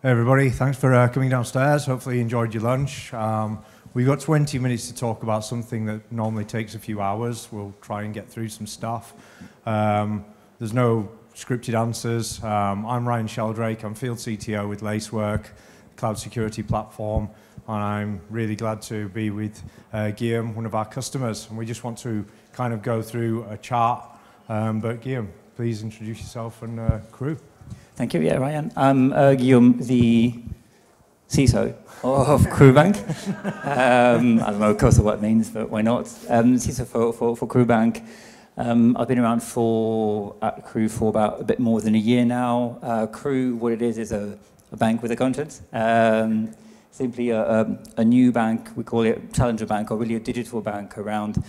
Hey everybody, thanks for coming downstairs. Hopefully you enjoyed your lunch. We've got 20 minutes to talk about something that normally takes a few hours. We'll try and get through some stuff. There's no scripted answers. I'm Ryan Sheldrake. I'm Field CTO with Lacework, cloud security platform, and I'm really glad to be with Guillaume, one of our customers. And we just want to kind of go through a chart. But Guillaume, please introduce yourself and Kroo. Thank you. Yeah, Ryan. I'm Guillaume, the CISO of Kroo Bank. I don't know, of course, what it means, but why not? CISO for Kroo Bank. I've been around at Kroo for about a bit more than a year now. Kroo, what it is a bank with a conscience. Simply a new bank. We call it Challenger Bank, or really a digital bank around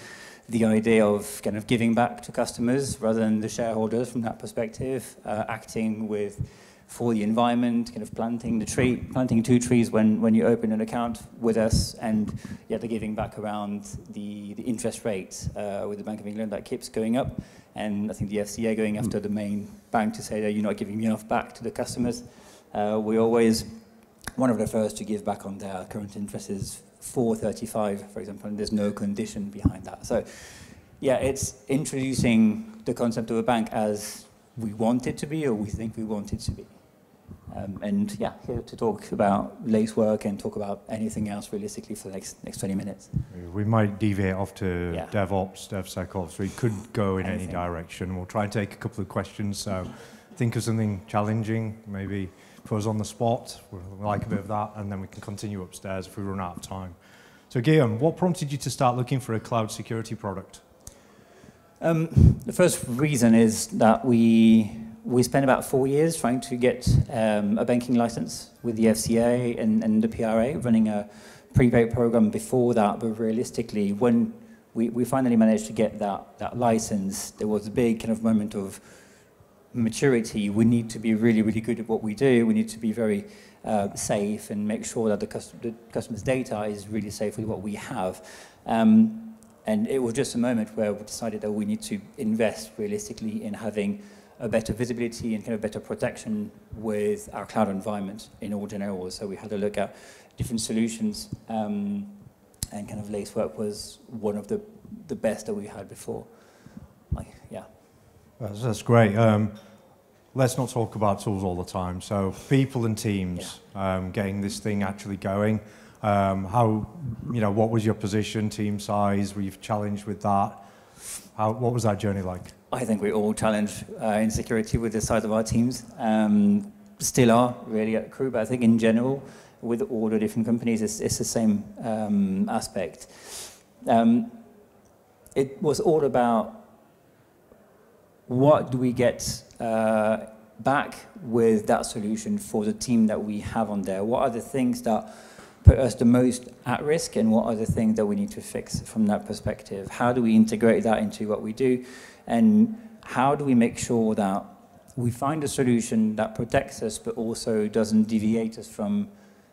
the idea of kind of giving back to customers rather than the shareholders from that perspective, acting for the environment, kind of planting 2 trees when you open an account with us, and the giving back around the interest rate with the Bank of England that keeps going up, and I think the FCA going after the main bank to say that you're not giving enough back to the customers. We're always one of the first to give back on their current interest is 4.35, for example, and there's no condition behind that. So, yeah, it's introducing the concept of a bank as we want it to be, or we think we want it to be. And yeah, here to talk about Lacework and talk about anything else realistically for the next 20 minutes. We might deviate off to Yeah. DevOps, DevSecOps. We could go in any direction. We'll try and take a couple of questions. So think of something challenging, maybe put us on the spot. We like a bit of that, and then we can continue upstairs if we run out of time. So Guillaume, what prompted you to start looking for a cloud security product? The first reason is that we spent about 4 years trying to get a banking license with the FCA and the PRA, running a prepaid program before that, but realistically, when we finally managed to get that license, there was a big kind of moment of maturity. We need to be really, really good at what we do. We need to be very safe and make sure that the customer's data is really safe with what we have. And it was just a moment where we decided that we need to invest realistically in having a better visibility and kind of better protection with our cloud environment in all general. So we had a look at different solutions, and kind of Lacework was one of the best that we had before. Yeah. That's great. Let's not talk about tools all the time. So people and teams, getting this thing actually going. What was your position, team size? Were you challenged with that? What was that journey like? I think we all challenged in security with the size of our teams. Still are, really, at Kroo, but I think in general, with all the different companies, it's the same aspect. It was all about what do we get back with that solution for the team that we have on there? What are the things that put us the most at risk, and what are the things that we need to fix from that perspective? How do we integrate that into what we do? And how do we make sure that we find a solution that protects us but also doesn't deviate us from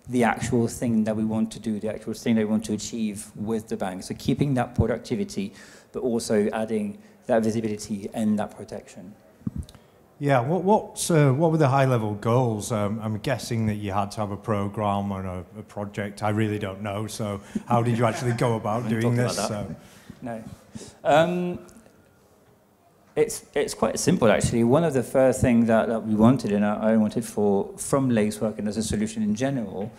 the actual thing that we want to do, the actual thing that we want to achieve with the bank? So keeping that productivity, but also adding that visibility and that protection. Yeah, what were the high-level goals? I'm guessing that you had to have a program or a project. I really don't know. So how did you actually go about doing this? No. It's quite simple, actually. One of the first things that we wanted, and I wanted from Lacework and as a solution in general,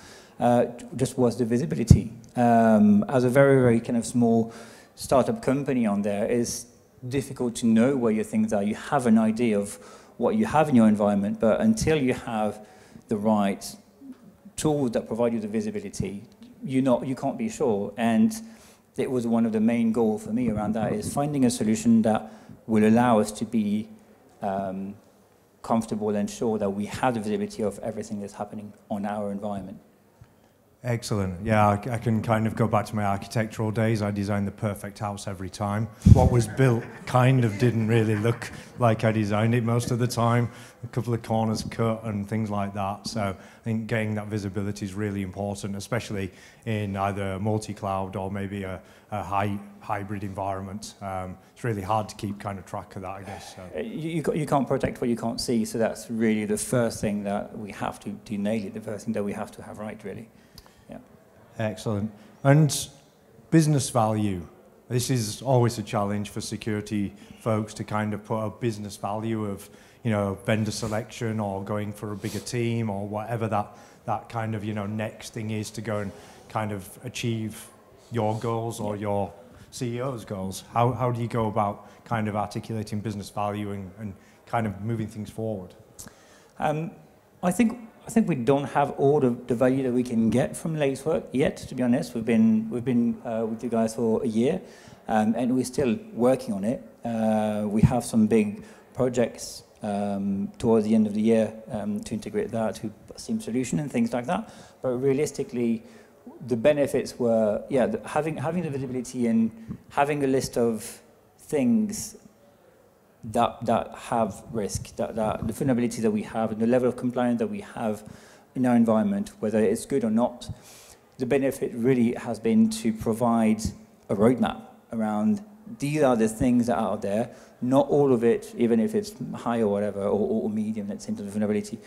just was the visibility. As a very, very kind of small startup company on there, it's difficult to know where your things are. You have an idea of what you have in your environment, but until you have the right tools that provide you the visibility, you can't be sure. And it was one of the main goals for me around that, is finding a solution that will allow us to be comfortable and sure that we have the visibility of everything that's happening on our environment. Excellent. Yeah, I can kind of go back to my architectural days. I designed the perfect house every time. What was built kind of didn't really look like I designed it most of the time. A couple of corners cut and things like that. So I think getting that visibility is really important, especially in either multi-cloud or maybe a hybrid environment. It's really hard to keep kind of track of that, I guess. So. You can't protect what you can't see, so that's really the first thing that we have to nail it, the first thing that we have to have right, really. Excellent. And business value. This is always a challenge for security folks to kind of put a business value of, vendor selection or going for a bigger team or whatever that kind of, next thing is to go and kind of achieve your goals or your CEO's goals. How do you go about kind of articulating business value and kind of moving things forward? I think we don't have all the value that we can get from Lacework yet, to be honest. We've been with you guys for a year, and we're still working on it. We have some big projects towards the end of the year to integrate that to a SIEM solution and things like that. But realistically, the benefits were, having the visibility and having a list of things that have risk, that the vulnerability that we have and the level of compliance that we have in our environment, whether it's good or not, the benefit really has been to provide a roadmap around these are the things that are out there, not all of it, even if it's high or whatever, or medium, let's say, in terms of vulnerability.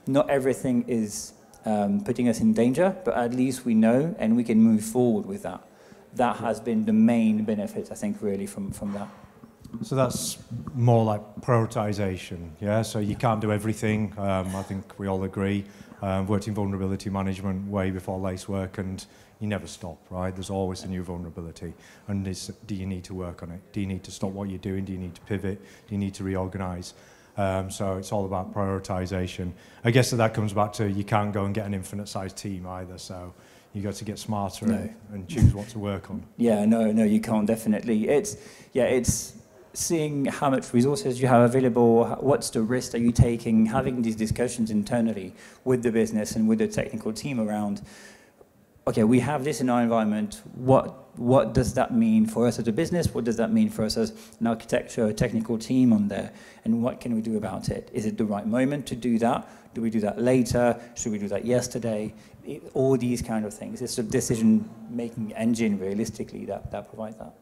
Not everything is putting us in danger, but at least we know and we can move forward with that. That has been the main benefit, I think, really, from that. So that's more like prioritization, yeah? So you can't do everything. I think we all agree. Worked in vulnerability management way before Lacework, and you never stop, right? There's always a new vulnerability. And do you need to work on it? Do you need to stop what you're doing? Do you need to pivot? Do you need to reorganize? So it's all about prioritization. I guess that comes back to you can't go and get an infinite-sized team either, so you got to get smarter and choose what to work on. No, you can't, definitely. It's seeing how much resources you have available, what's the risk that you're taking, having these discussions internally with the business and with the technical team around, okay, we have this in our environment, what does that mean for us as a business? What does that mean for us as an architecture, a technical team on there? And what can we do about it? Is it the right moment to do that? Do we do that later? Should we do that yesterday? All these kind of things. It's a decision-making engine, realistically, that provides that.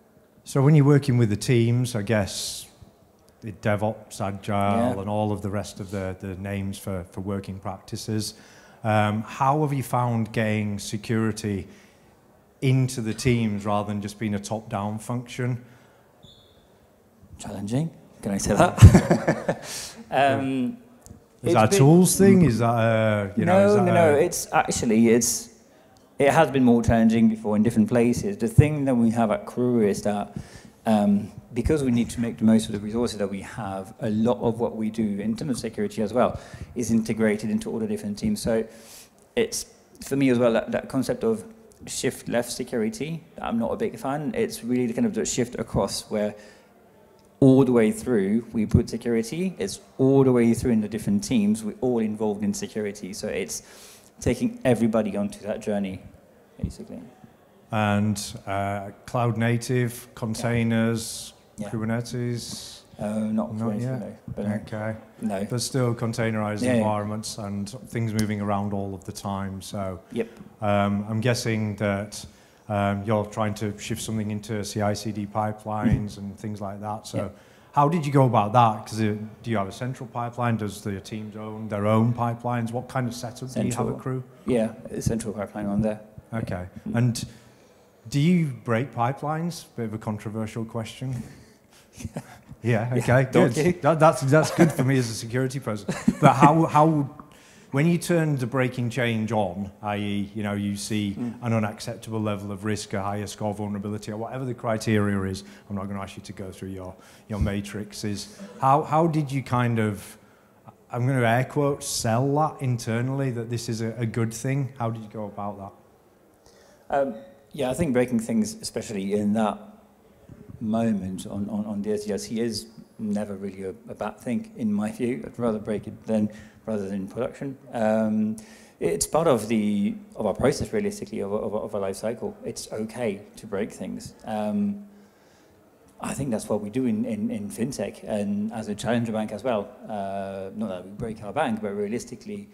So when you're working with the teams, I guess the DevOps, Agile, and all of the rest of the names for working practices, how have you found getting security into the teams rather than just being a top-down function? Challenging, can I say that? Is that a tools thing? Is that No. It's actually, it has been more challenging before in different places. The thing that we have at Kroo is that because we need to make the most of the resources that we have, a lot of what we do in terms of security as well is integrated into all the different teams. So it's, for me as well, that concept of shift left security, I'm not a big fan. It's really the kind of the shift across where all the way through we put security. It's all the way through in the different teams. We're all involved in security. So it's taking everybody onto that journey, basically. And cloud native, containers, Kubernetes? Not yet. No, but okay. No. But still containerized environments and things moving around all of the time. So I'm guessing that you're trying to shift something into CI/CD pipelines and things like that. So how did you go about that? Because do you have a central pipeline? Does the teams own their own pipelines? What kind of setup do you have at Kroo? Yeah, a central pipeline on there. Okay. And do you break pipelines? Bit of a controversial question. Yeah, okay, good. That's good for me as a security person. But how when you turn the breaking change on, i.e., you see an unacceptable level of risk, a higher score vulnerability, or whatever the criteria is, I'm not going to ask you to go through your matrices. How did you kind of, I'm going to air quote, sell that internally, that this is a good thing? How did you go about that? I think breaking things, especially in that moment on the SDLC, is never really a bad thing, in my view. I'd rather break it rather than in production. It's part of our process, realistically, of a life cycle. It's okay to break things. I think that's what we do in fintech and as a challenger bank as well. Not that we break our bank, but realistically,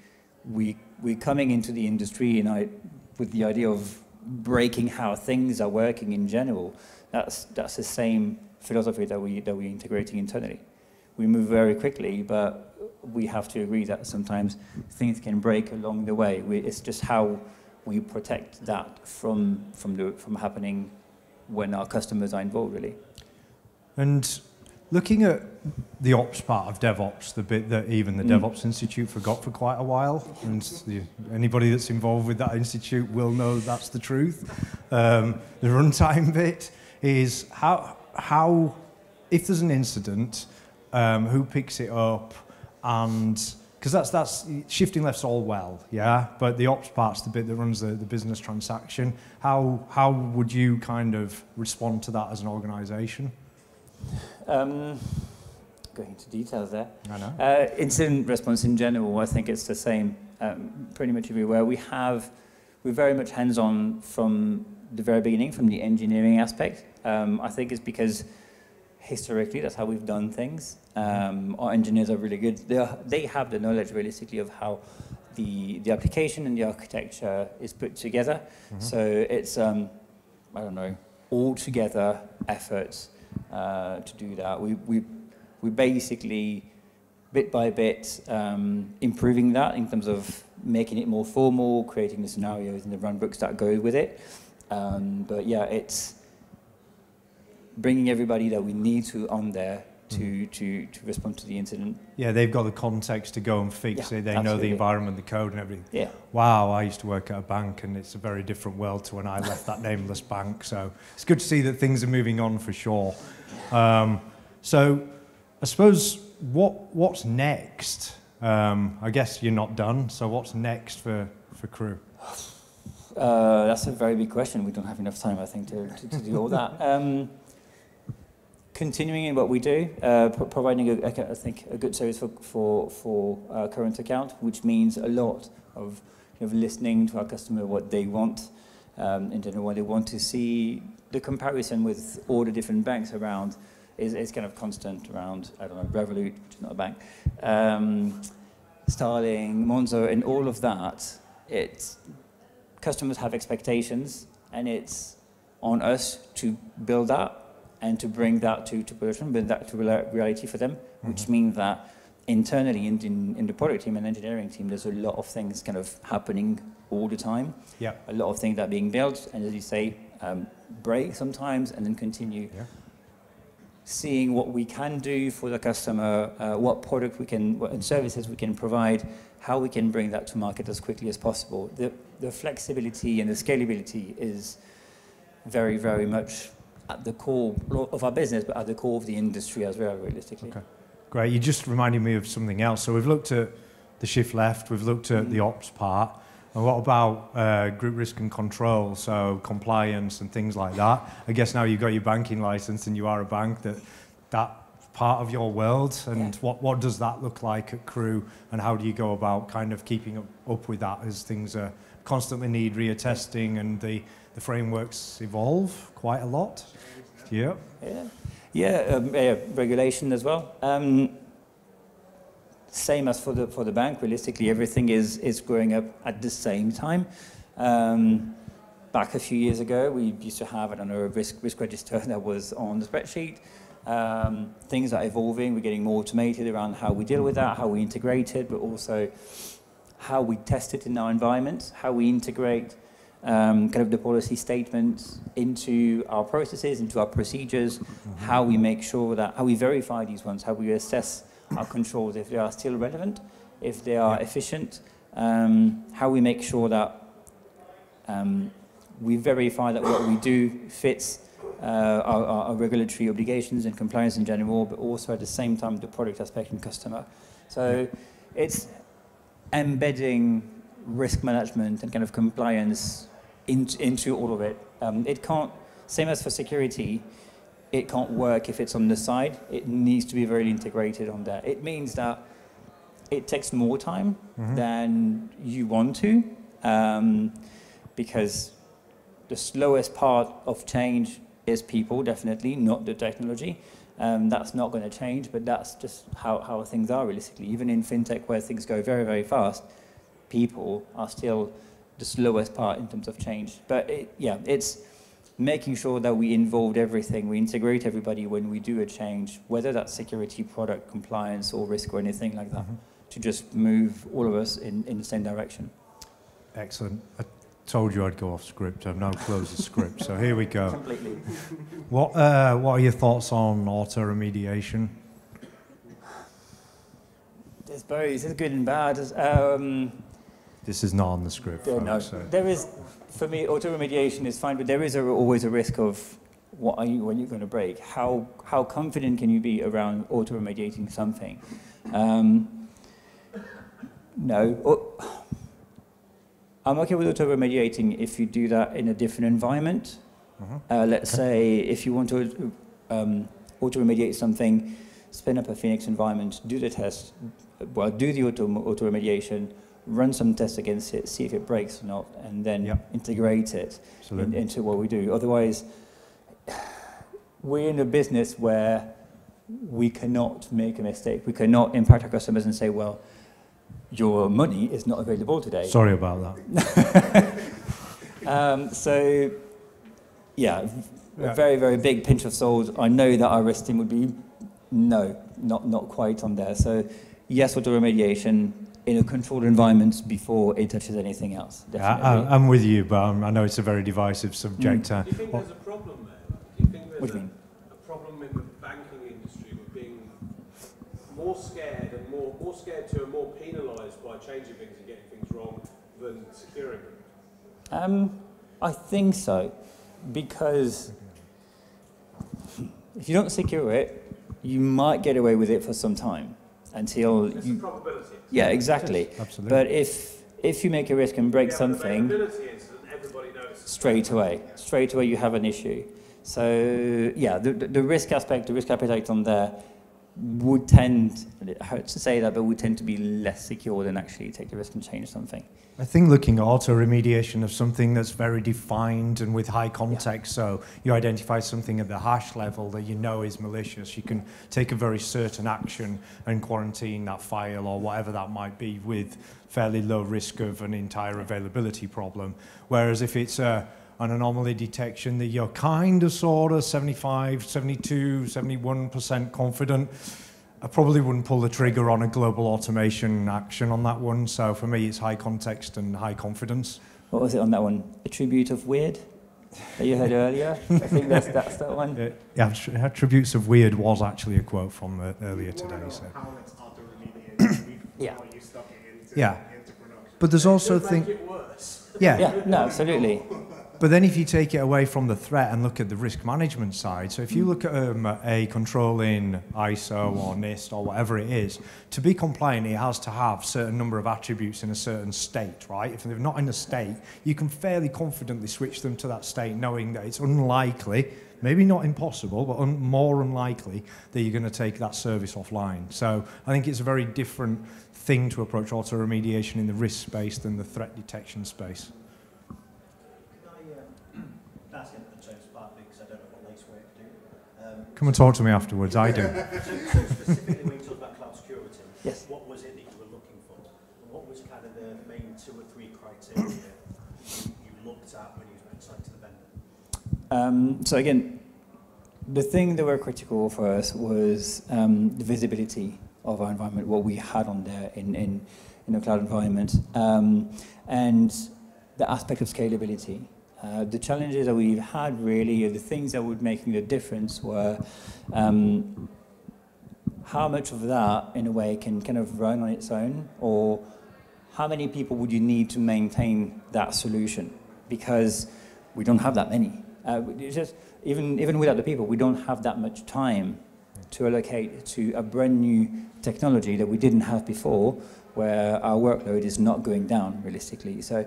we're coming into the industry with the idea of breaking how things are working in general. That's the same philosophy that we're integrating internally. We move very quickly, but we have to agree that sometimes things can break along the way. It's just how we protect that from happening when our customers are involved, really. And looking at the ops part of DevOps, the bit that even the DevOps Institute forgot for quite a while, and anybody that's involved with that institute will know that's the truth. The runtime bit is how if there's an incident, who picks it up, and because that's shifting left's all well, yeah, but the ops part's the bit that runs the business transaction. How would you kind of respond to that as an organisation? Going into details there. I know. Incident response in general, I think it's the same pretty much everywhere. We're very much hands-on from the very beginning, from the engineering aspect. I think it's because historically that's how we've done things. Our engineers are really good. They have the knowledge realistically of how the application and the architecture is put together. So it's, I don't know, all together efforts to do that. We basically, bit by bit, improving that in terms of making it more formal, creating the scenarios and the runbooks that go with it. But yeah, it's bringing everybody that we need to on there to respond to the incident. Yeah, they've got the context to go and fix it. They know the environment, the code and everything. Yeah. Wow, I used to work at a bank and it's a very different world to when I left that nameless bank. So it's good to see that things are moving on for sure. So I suppose what's next? I guess you're not done. So what's next for Kroo? That's a very big question. We don't have enough time, I think, to do all that. Continuing in what we do, providing, I think, a good service for current account, which means a lot of listening to our customer, what they want, in general, what they want to see. The comparison with all the different banks around is kind of constant around, I don't know, Revolut, which is not a bank, Starling, Monzo, and all of that. Customers have expectations, and it's on us to build that and to bring that to production, bring that to reality for them, which means that internally in the product team and engineering team, there's a lot of things kind of happening all the time. Yeah. A lot of things that are being built, and as you say, break sometimes and then continue. Yeah. Seeing what we can do for the customer, what product we can, what services we can provide, how we can bring that to market as quickly as possible. The flexibility and the scalability is very, very much at the core of our business, but at the core of the industry as well, realistically. Okay. Great. You just reminded me of something else. So we've looked at the shift left, we've looked at the ops part, and what about group risk and control, so compliance and things like that? I guess now you've got your banking license and you are a bank, that's part of your world, and what does that look like at Kroo, and how do you go about kind of keeping up with that as things constantly need reattesting and the frameworks evolve quite a lot? Yeah. Regulation as well. Same as for the bank. Realistically, everything is growing up at the same time. Back a few years ago, we used to have, I don't know, a risk register that was on the spreadsheet. Things are evolving. We're getting more automated around how we deal with that, how we integrate it, but also how we test it in our environment, how we integrate kind of the policy statements into our processes, into our procedures, how we make sure that, how we verify these ones, how we assess our controls, if they are still relevant, if they are efficient, how we make sure that we verify that what we do fits our regulatory obligations and compliance in general, but also at the same time the product aspect and customer. So it's embedding risk management and kind of compliance into all of it. It can't, same as for security, it can't work if it's on the side. It needs to be very integrated on there. It means that it takes more time than you want to, because the slowest part of change is people, definitely, not the technology. That's not going to change, but that's just how things are realistically. Even in fintech, where things go very, very fast, people are still the slowest part in terms of change. But it's making sure that we involve everything, we integrate everybody when we do a change, whether that's security, product, compliance, or risk, or anything like that, to just move all of us in the same direction. Excellent. I told you I'd go off script. I've now closed the script, so here we go. Completely. What are your thoughts on auto remediation? There's both. It's good and bad. This is not on the script. Yeah, no. So. There is, for me, auto remediation is fine, but there is always a risk of what are you when you're going to break. How confident can you be around auto remediating something? No. I'm okay with auto remediating if you do that in a different environment. Let's say if you want to auto remediate something, spin up a Phoenix environment, do the test, do the auto remediation, run some tests against it, see if it breaks or not, and then integrate it into what we do. Otherwise, we're in a business where we cannot make a mistake. We cannot impact our customers and say, well, your money is not available today. Sorry about that. So, a very, very big pinch of salt. I know that our risk team would be, no, not quite on there. So, yes, auto remediation in a controlled environment before it touches anything else. Definitely. I'm with you, but I know it's a very divisive subject. Do you think there's a problem there? Do you think there's a problem in the banking industry with being more scared and more scared to and more penalised by changing things and getting things wrong than securing them? I think so, because if you don't secure it, you might get away with it for some time until it's a probability. Yeah, exactly. Absolutely. But if you make a risk and break something, everybody knows. straight away you have an issue. So yeah, the risk aspect, the risk appetite on there would tend, it hurts to say that, but would tend to be less secure than actually take the risk and change something. I think looking at auto remediation of something that's very defined and with high context, so you identify something at the hash level that you know is malicious, you can take a very certain action and quarantine that file or whatever that might be with fairly low risk of an entire availability problem. Whereas if it's an anomaly detection that you're kind of sort of 75, 72, 71% confident, I probably wouldn't pull the trigger on a global automation action on that one. So for me, it's high context and high confidence. What was it on that one? Attribute of weird that you heard earlier? I think that's that one. Yeah, attributes of weird was actually a quote from earlier today. So. How it's auto remediated before you stuck it into production. But there's also things. Make it worse. Yeah, no, absolutely. But then if you take it away from the threat and look at the risk management side, so if you look at a control in ISO or NIST or whatever it is, to be compliant, it has to have a certain number of attributes in a certain state, right? If they're not in a state, you can fairly confidently switch them to that state knowing that it's unlikely, maybe not impossible, but more unlikely that you're going to take that service offline. So I think it's a very different thing to approach auto remediation in the risk space than the threat detection space. Come and talk to me afterwards, I do. So specifically when you talk about cloud security, yes. What was it that you were looking for? And what was kind of the main 2 or 3 criteria you looked at when you went to the vendor? So again, the thing that were critical for us was the visibility of our environment, what we had on there in a cloud environment, and the aspect of scalability. The challenges that we've had really, or the things that were making the difference were how much of that, in a way, can kind of run on its own, or how many people would you need to maintain that solution? Because we don't have that many. It's just, even without the people, we don't have that much time to allocate to a brand new technology that we didn't have before, where our workload is not going down realistically. So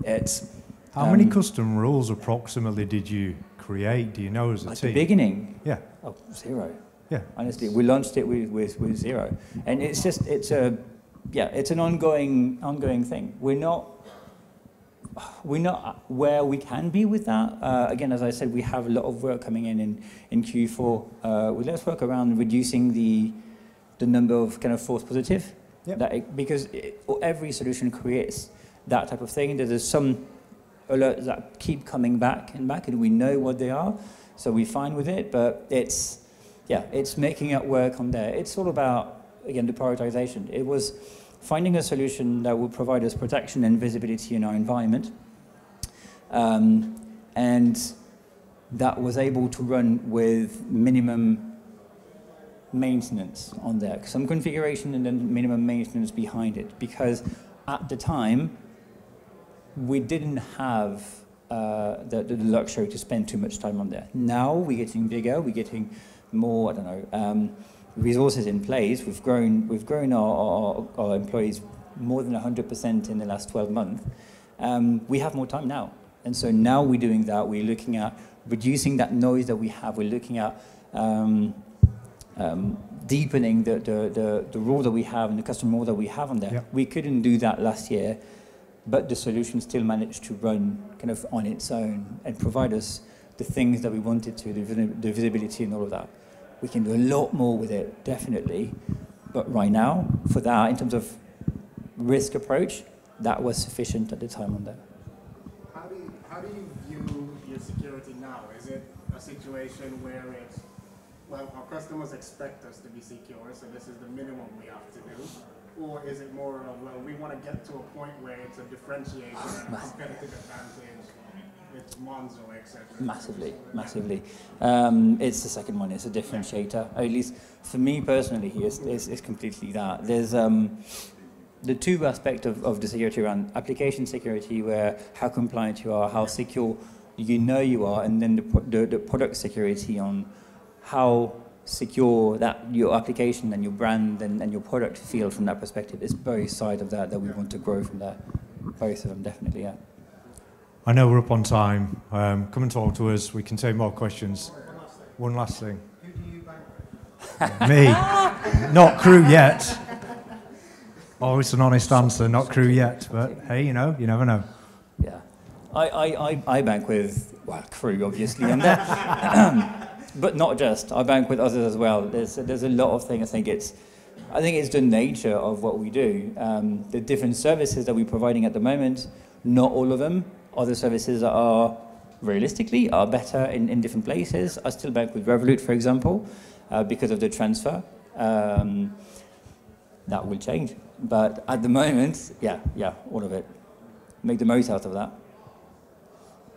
it's... How many custom rules approximately did you create, do you know, as a team? At the beginning? Yeah. Oh, 0. Yeah. Honestly, we launched it with 0, and it's just it's an ongoing thing. We're not where we can be with that. Again, as I said, we have a lot of work coming in Q4 with Lacework around reducing the number of kind of false positive. Yep. Because every solution creates that type of thing. There's some alerts that keep coming back, and we know what they are, so we're fine with it. But it's making it work on there. It's all about, again, the prioritization. It was finding a solution that would provide us protection and visibility in our environment, and that was able to run with minimum maintenance on there, some configuration and then minimum maintenance behind it, because at the time we didn't have the luxury to spend too much time on there. Now we're getting bigger, we're getting more, resources in place. We've grown our employees more than 100% in the last 12 months. We have more time now, and so now we're doing that. We're looking at reducing that noise that we have. We're looking at deepening the role that we have and the customer role that we have on there. Yep. We couldn't do that last year, but the solution still managed to run kind of on its own and provide us the things that we wanted to, the visibility and all of that. We can do a lot more with it, definitely, but right now, for that, in terms of risk approach, that was sufficient at the time on that. How do you view your security now? Is it a situation where it's, well, our customers expect us to be secure, so this is the minimum we have to do? Or is it more of, well, we want to get to a point where it's a differentiation and a competitive advantage with Monzo, etc.? Massively. It's the second one, it's a differentiator. At least for me personally, it's completely that. There's the two aspects of the security around application security, where how compliant you are, how secure you are, and then the product security on how secure that your application and your brand and your product feel from that perspective. It's both sides of that we want to grow from there. Both of them, definitely, yeah. I know we're up on time. Come and talk to us. We can take more questions. One last thing. Who do you bank with? Me. Not Kroo yet. Oh, it's an honest answer. Not Kroo yet. But hey, you never know. Yeah. I bank with, well, Kroo, obviously, and that. But not just. I bank with others as well. There's a lot of things. I think it's the nature of what we do. The different services that we're providing at the moment, not all of them. Other services that are, realistically, are better in different places. I still bank with Revolut, for example, because of the transfer. That will change. But at the moment, yeah, all of it. Make the most out of that.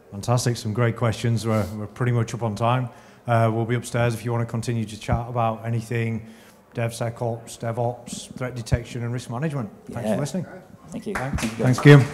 Fantastic. Some great questions. We're pretty much up on time. We'll be upstairs if you want to continue to chat about anything DevSecOps, DevOps, threat detection and risk management. Thanks for listening. Thank you. Thanks, Guillaume.